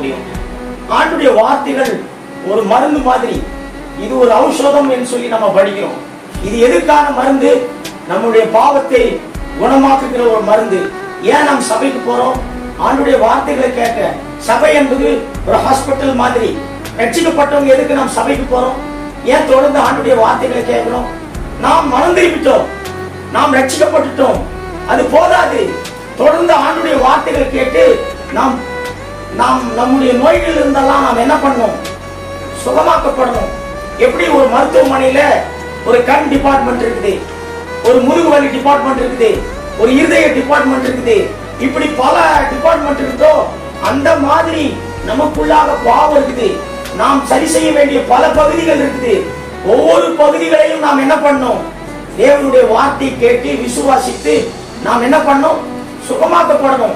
முடியும். ஆண்டுடைய வார்த்தைகள் ஒரு மருந்து மாதிரி, இது ஒரு ஔஷதம் என்று சொல்லி நம்ம படிக்கிறோம். இது எதுக்கான மருந்து? நம்முடைய பாவத்தை குணமாக்குகிற ஒரு மருந்து. ஏன் நாம் சபைக்கு போறோம்? ஆண்டுடைய வார்த்தைகளை கேட்க. சபை என்பது ஒரு ஹாஸ்பிட்டல் மாதிரி. ரட்சிக்கப்பட்டவங்க எதுக்கு நாம் சபைக்கு போறோம்? ஏன் தொடர்ந்து ஆண்டுடைய வார்த்தைகளை கேட்கிறோம்? நாம் மனம் திரும்பிட்டோம், நாம் ரட்சிக்கப்பட்டுட்டோம், அது போதாது. தொடர்ந்து ஆண்டுடைய வார்த்தைகளை கேட்டு நாம் நம்முடைய நோய்கள் இருந்தாலும் நாம் என்ன பண்ணணும்? சுகமாக்கப்படணும். எப்படி ஒரு மருத்துவமனையில ஒரு கண் டிபார்ட்மெண்ட் இருக்குது, ஒரு முதுகு வலி டிபார்ட்மெண்ட் இருக்குது, ஒரு இருதய டிபார்ட்மெண்ட் இருக்குது, இப்படி பல டிபார்ட்மெண்ட் இருக்குதோ அந்த மாதிரி நமக்குள்ளாக பாவம் இருக்குது. நாம் சரி செய்ய வேண்டிய பல பகுதிகள் இருக்குது. ஒவ்வொரு பகுதிகளையும் நாம் என்ன பண்ணணும்? தேவனுடைய வார்த்தை கேட்டு விசுவாசித்து நாம் என்ன பண்ணணும்? சுகமாக்கப்படணும்.